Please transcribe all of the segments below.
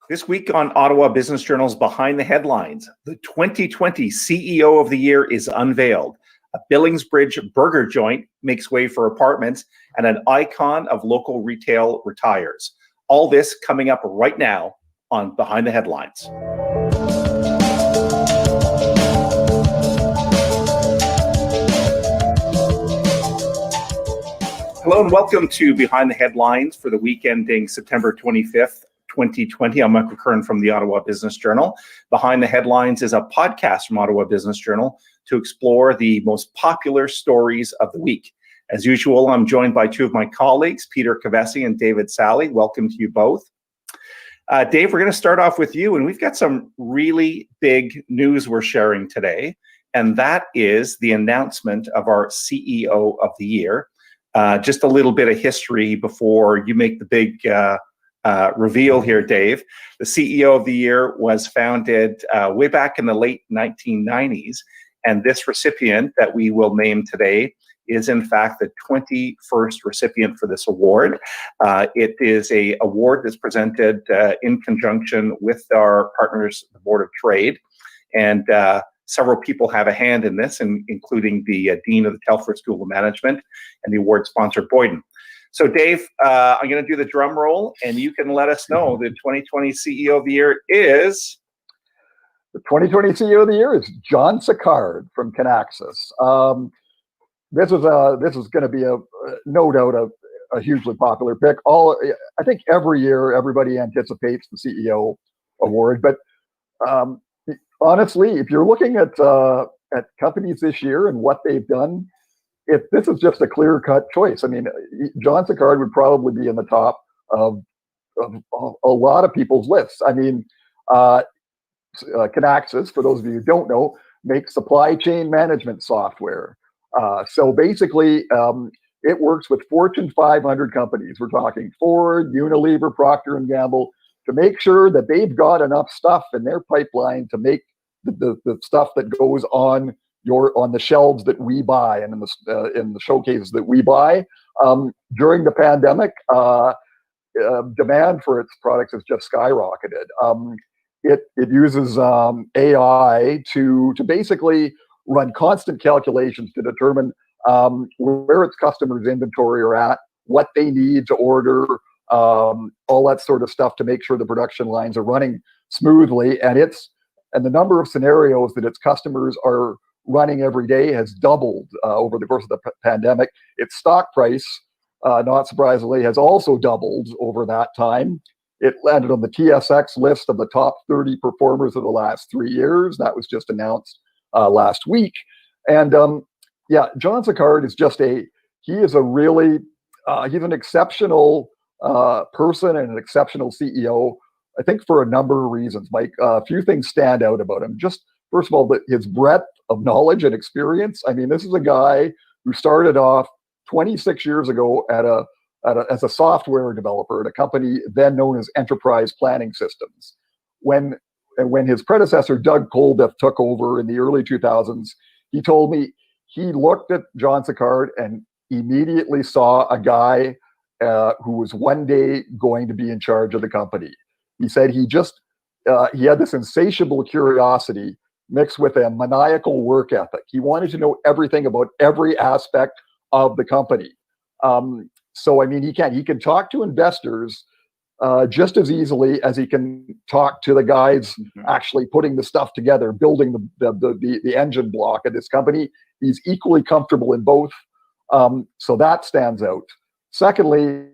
This week on Ottawa Business Journal's Behind the Headlines, the 2020 CEO of the Year is unveiled. A Billings Bridge burger joint makes way for apartments, and an icon of local retail retires. All this coming up right now on Behind the Headlines. Hello and welcome to Behind the Headlines for the week ending September 25th. 2020. I'm Michael Kern from the Ottawa Business Journal. Behind the Headlines is a podcast from Ottawa Business Journal to explore the most popular stories of the week. As usual, I'm joined by two of my colleagues, Peter Kavesi and David Sally. Welcome to you both. Dave, we're going to start off with you, and we've got some really big news we're sharing today, and that is the announcement of our CEO of the Year. Just a little bit of history before you make the big reveal here, Dave. The CEO of the Year was founded way back in the late 1990s, and this recipient that we will name today is in fact the 21st recipient for this award. It is an award that's presented in conjunction with our partners, the Board of Trade, and several people have a hand in this, including the Dean of the Telford School of Management and the award sponsor, Boyden. So Dave, I'm going to do the drum roll, and you can let us know the 2020 CEO of the Year is? The 2020 CEO of the Year is John Sicard from Kinaxis. This is going to be no doubt a hugely popular pick. I think every year everybody anticipates the CEO award, but honestly, if you're looking at companies this year and what they've done, this is just a clear-cut choice. I mean, John Sicard would probably be in the top of a lot of people's lists. I mean, Kinaxis, for those of you who don't know, makes supply chain management software. So basically, it works with Fortune 500 companies. We're talking Ford, Unilever, Procter & Gamble, to make sure that they've got enough stuff in their pipeline to make the stuff that goes on the shelves that we buy and in the showcases that we buy. During the pandemic, demand for its products has just skyrocketed. It uses AI to basically run constant calculations to determine where its customers' inventory are at, what they need to order, all that sort of stuff to make sure the production lines are running smoothly. And the number of scenarios that its customers are running every day has doubled over the course of the pandemic. Its stock price, not surprisingly, has also doubled over that time. It landed on the TSX list of the top 30 performers of the last 3 years. That was just announced last week. And John Sicard is he's an exceptional person and an exceptional CEO, I think, for a number of reasons, Mike. A few things stand out about him. Just first of all, his breadth of knowledge and experience. I mean, this is a guy who started off 26 years ago as a software developer at a company then known as Enterprise Planning Systems. When his predecessor, Doug Coldiff, took over in the early 2000s, he told me he looked at John Sicard and immediately saw a guy who was one day going to be in charge of the company. He said he had this insatiable curiosity mixed with a maniacal work ethic. He wanted to know everything about every aspect of the company. So, I mean, he can talk to investors just as easily as he can talk to the guys actually putting the stuff together, building the engine block of this company. He's equally comfortable in both. So that stands out. Secondly,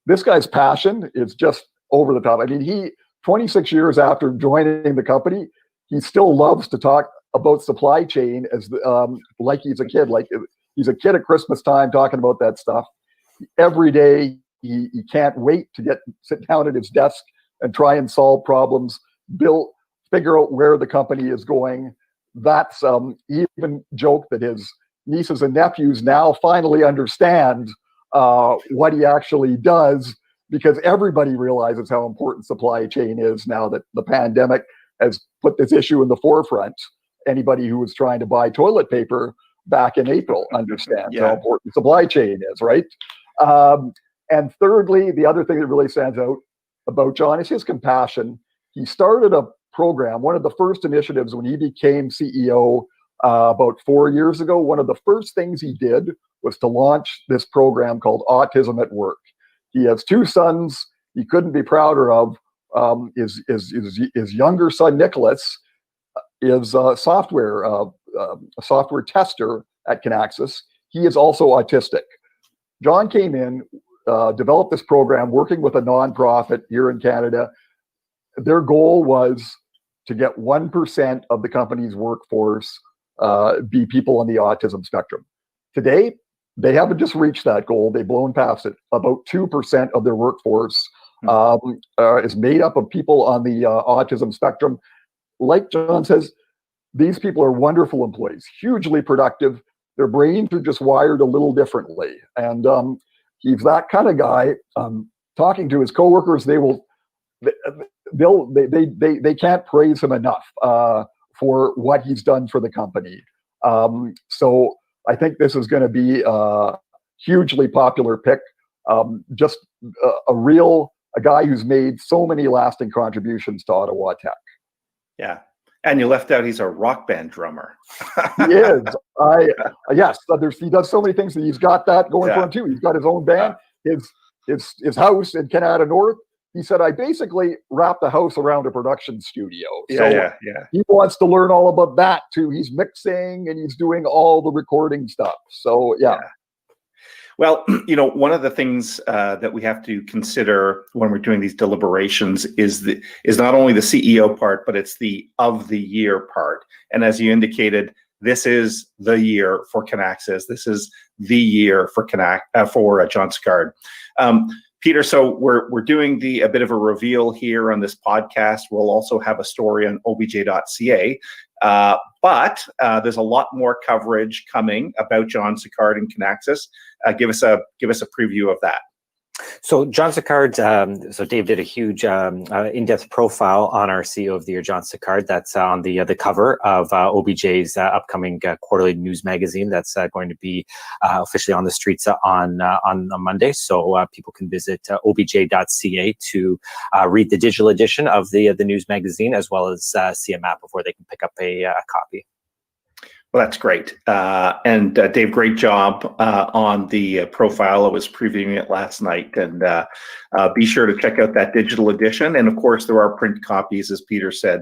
this guy's passion is just over the top. I mean, 26 years after joining the company, he still loves to talk about supply chain like he's a kid. Like he's a kid at Christmas time talking about that stuff. Every day, he can't wait to sit down at his desk and try and solve problems, figure out where the company is going. That's he even joked that his nieces and nephews now finally understand what he actually does, because everybody realizes how important supply chain is now that the pandemic has put this issue in the forefront. Anybody who was trying to buy toilet paper back in April understands how important supply chain is, right? And thirdly, the other thing that really stands out about John is his compassion. He started a program, one of the first initiatives when he became CEO about 4 years ago. One of the first things he did was to launch this program called Autism at Work. He has 2 sons he couldn't be prouder of. His younger son, Nicholas, is a software tester at Kinaxis. He is also autistic. John came in, developed this program working with a nonprofit here in Canada. Their goal was to get 1% of the company's workforce be people on the autism spectrum. Today, they haven't just reached that goal, they've blown past it. About 2% of their workforce is made up of people on the autism spectrum. Like John says, these people are wonderful employees, hugely productive. Their brains are just wired a little differently. And he's that kind of guy. Talking to his coworkers, they can't praise him enough for what he's done for the company. So I think this is going to be a hugely popular pick. Just a guy who's made so many lasting contributions to Ottawa tech. Yeah. And you left out he's a rock band drummer. He is. Yes, he does so many things that he's got that going for him too. He's got his own band, his house in Canada North. He said, I basically wrapped the house around a production studio. So he wants to learn all about that too. He's mixing and he's doing all the recording stuff. So yeah. Well, one of the things that we have to consider when we're doing these deliberations is not only the CEO part, but it's the of the year part. And as you indicated, this is the year for Kinaxis. This is the year for John Sicard. Peter, so we're doing a bit of a reveal here on this podcast. We'll also have a story on obj.ca. But there's a lot more coverage coming about John Sicard and Kinaxis. Give us a preview of that. So John Sicard, so Dave did a huge in-depth profile on our CEO of the Year, John Sicard. That's on the cover of OBJ's upcoming quarterly news magazine. That's going to be officially on the streets on Monday. So people can visit obj.ca to read the digital edition of the news magazine, as well as see a map of where they can pick up a copy. Well, that's great. And Dave, great job on the profile. I was previewing it last night, and be sure to check out that digital edition. And of course, there are print copies, as Peter said,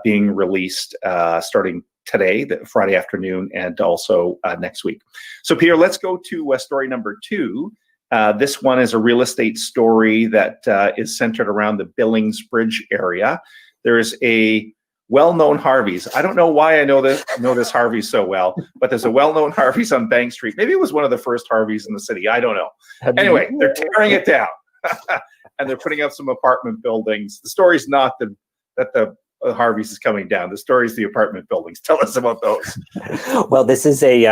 being released starting today, Friday afternoon, and also next week. So Peter, let's go to story number 2. This one is a real estate story that is centered around the Billings Bridge-area. There is a well-known Harvey's. I don't know why I know this Harvey's so well, but there's a well-known Harvey's on Bank Street. Maybe it was one of the first Harvey's in the city. I don't know. Anyway, they're tearing it down, and they're putting up some apartment buildings. The story's not that the Harvey's is coming down. The story is the apartment buildings. Tell us about those. Well, this is a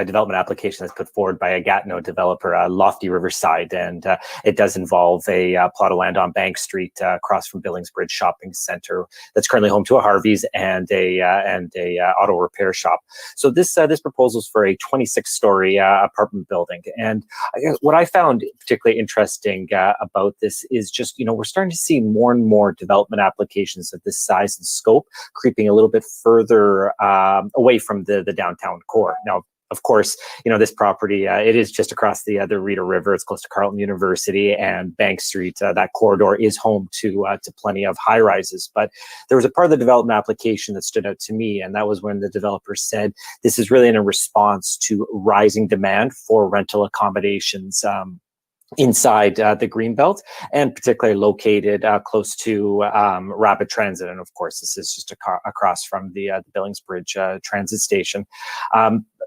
development application that's put forward by a Gatineau developer, Lofty Riverside, and it does involve a plot of land on Bank Street across from Billings Bridge Shopping Center that's currently home to a Harvey's and a auto repair shop. So this proposal is for a 26-story apartment building, and what I found particularly interesting about this is just we're starting to see more and more development applications of this size and scope creeping a little bit further away from the downtown core. Now, of course, this property, it is just across the Rita River. It's close to Carleton University and Bank Street. That corridor is home to plenty of high rises. But there was a part of the development application that stood out to me, and that was when the developer said this is really in a response to rising demand for rental accommodations inside the Greenbelt, and particularly located close to rapid transit. And of course, this is just across from the Billings Bridge transit station.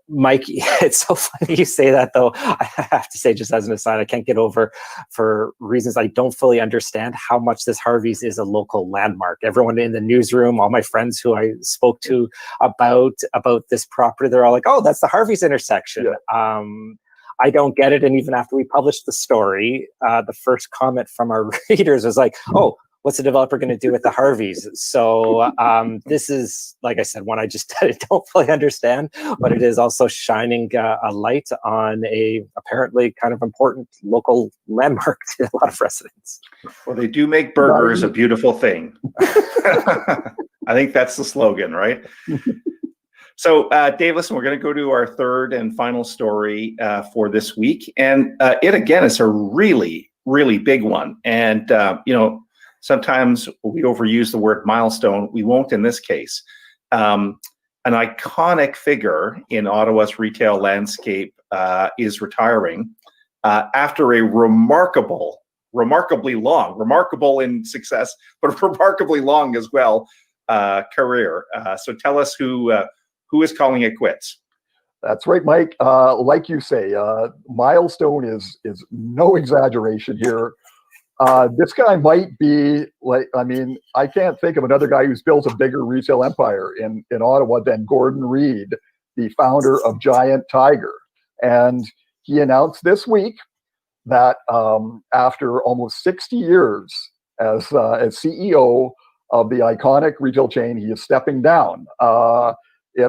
Mike, it's so funny you say that, though. I have to say, just as an aside, I can't get over, for reasons I don't fully understand, how much this Harvey's is a local landmark. Everyone in the newsroom, all my friends who I spoke to about this property, they're all like, "Oh, that's the Harvey's intersection." Yeah. I don't get it. And even after we published the story, the first comment from our readers was like, "Oh, what's the developer going to do with the Harveys? So this is, like I said, one I just don't fully understand, but it is also shining a light on a apparently kind of important local landmark to a lot of residents. Well, they do make burgers a beautiful thing. I think that's the slogan, right? So, Dave, listen, we're going to go to our third and final story for this week. And it, again, is a really, really big one. And, sometimes we overuse the word milestone. We won't in this case. An iconic figure in Ottawa's retail landscape is retiring after a remarkably long, remarkable in success, but remarkably long as well, career. So tell us who is calling it quits. That's right, Mike. Like you say, milestone is no exaggeration here. This guy might be I can't think of another guy who's built a bigger retail empire in Ottawa than Gordon Reid, the founder of Giant Tiger. And he announced this week that after almost 60 years as CEO of the iconic retail chain, he is stepping down. He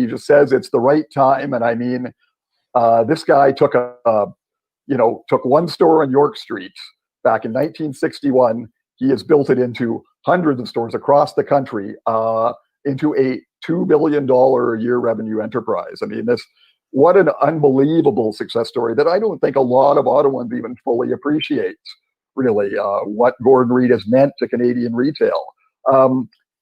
just says it's the right time. And I mean, this guy took one store on York Street back in 1961. He has built it into hundreds of stores across the country, into a $2 billion a year revenue enterprise. I mean, what an unbelievable success story that I don't think a lot of Ottawans even fully appreciate, really, what Gordon Reid has meant to Canadian retail.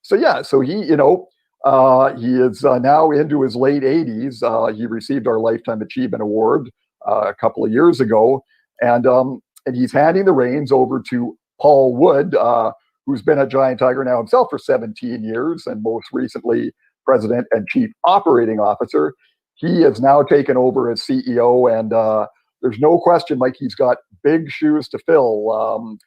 So he is now into his late 80s. He received our Lifetime Achievement Award a couple of years ago, and he's handing the reins over to Paul Wood, who's been at Giant Tiger now himself for 17 years, and most recently President and Chief Operating Officer. He has now taken over as CEO, and there's no question, Mike, he's got big shoes to fill.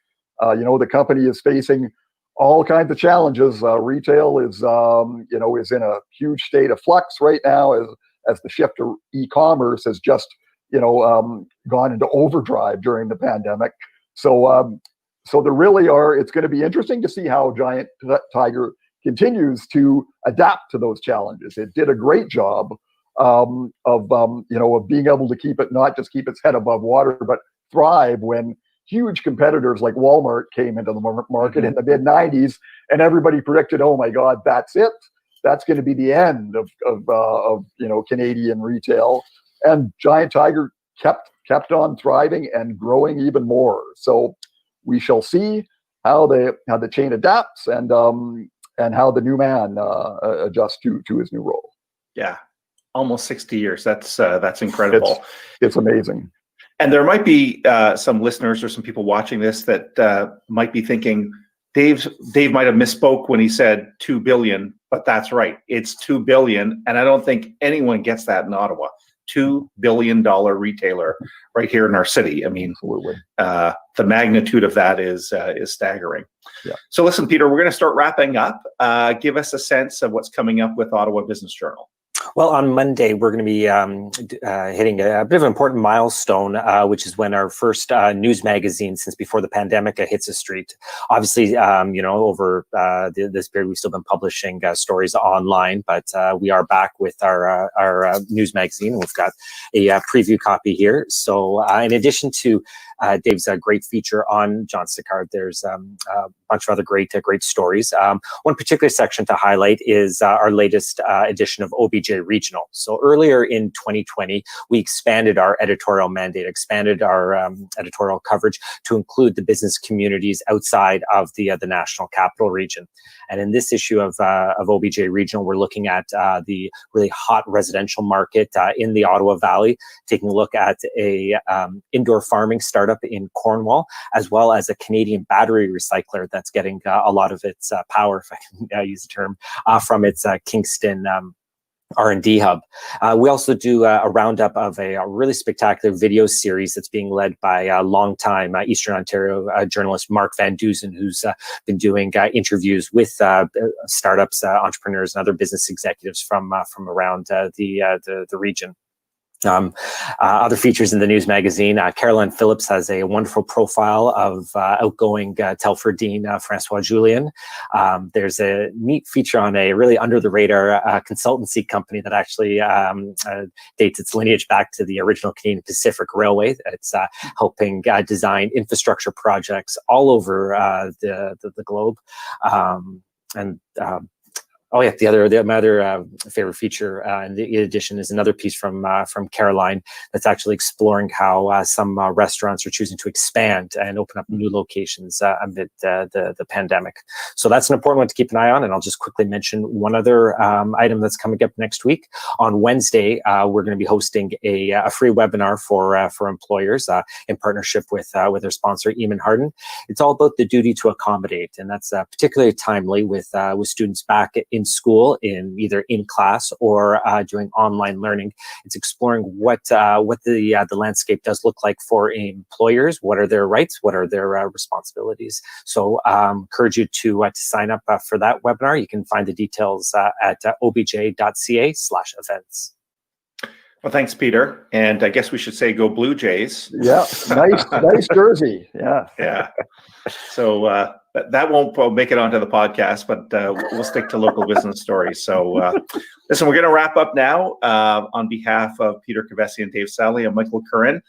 The company is facing all kinds of challenges. Retail is in a huge state of flux right now as the shift to e-commerce has just gone into overdrive during the pandemic. So there really are. It's going to be interesting to see how Giant Tiger continues to adapt to those challenges. It did a great job of being able to not just keep its head above water, but thrive when huge competitors like Walmart came into the market in the mid 90s, and everybody predicted, oh my God, that's it. That's going to be the end of Canadian retail. And Giant Tiger kept on thriving and growing even more. So we shall see how the chain adapts and how the new man adjusts to his new role. Yeah, almost 60 years. That's incredible. It's amazing. And there might be some listeners or some people watching this that might be thinking, Dave might have misspoke when he said 2 billion, but that's right. It's 2 billion. And I don't think anyone gets that in Ottawa. $2 billion retailer right here in our city. I mean, absolutely. The magnitude of that is staggering. Yeah. So listen, Peter, we're going to start wrapping up. Give us a sense of what's coming up with Ottawa Business Journal. Well, on Monday, we're going to be hitting a bit of an important milestone, which is when our first news magazine since before the pandemic hits the street. Obviously, over this period, we've still been publishing stories online, but we are back with our news magazine. We've got a preview copy here. So in addition to Dave's great feature on John Sicard, there's a bunch of other great stories. One particular section to highlight is our latest edition of OBJ Regional. So earlier in 2020, we expanded our editorial mandate, expanded our editorial coverage to include the business communities outside of the national capital region. And in this issue of OBJ Regional, we're looking at the really hot residential market in the Ottawa Valley, taking a look at a indoor farming startup in Cornwall, as well as a Canadian battery recycler that's getting a lot of its power, if I can use the term, from its Kingston R&D hub. We also do a roundup of a really spectacular video series that's being led by a longtime Eastern Ontario journalist, Mark Van Dusen, who's been doing interviews with startups, entrepreneurs, and other business executives from around the region. Other features in the news magazine, Caroline Phillips has a wonderful profile of outgoing Telford Dean Francois Julien. There's a neat feature on a really under-the-radar consultancy company that actually dates its lineage back to the original Canadian Pacific Railway. It's helping design infrastructure projects all over the globe. Oh yeah, the other favorite feature in the edition is another piece from Caroline that's actually exploring how some restaurants are choosing to expand and open up new locations amid the pandemic. So that's an important one to keep an eye on. And I'll just quickly mention one other item that's coming up next week. On Wednesday, we're going to be hosting a free webinar for employers in partnership with our sponsor, Eamon Harden. It's all about the duty to accommodate, and that's particularly timely with students back in school, either in class or doing online learning. It's exploring what the landscape does look like for employers. What are their rights? What are their responsibilities? So encourage you to sign up for that webinar. You can find the details at obj.ca/events. Well, thanks, Peter. And I guess we should say go Blue Jays. Yeah, nice jersey. Yeah. Yeah. So that won't make it onto the podcast, but we'll stick to local business stories. So listen, we're going to wrap up now. On behalf of Peter Kavesi and Dave Sally, I'm Michael Curran.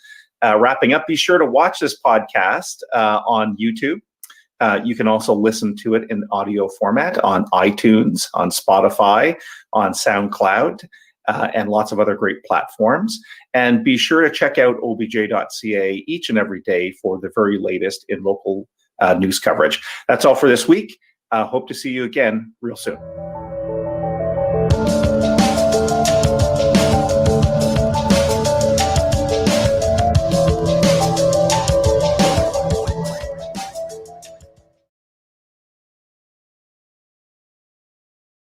Wrapping up, be sure to watch this podcast on YouTube. You can also listen to it in audio format on iTunes, on Spotify, on SoundCloud, and lots of other great platforms. And be sure to check out obj.ca each and every day for the very latest in local news coverage. That's all for this week. Hope to see you again real soon.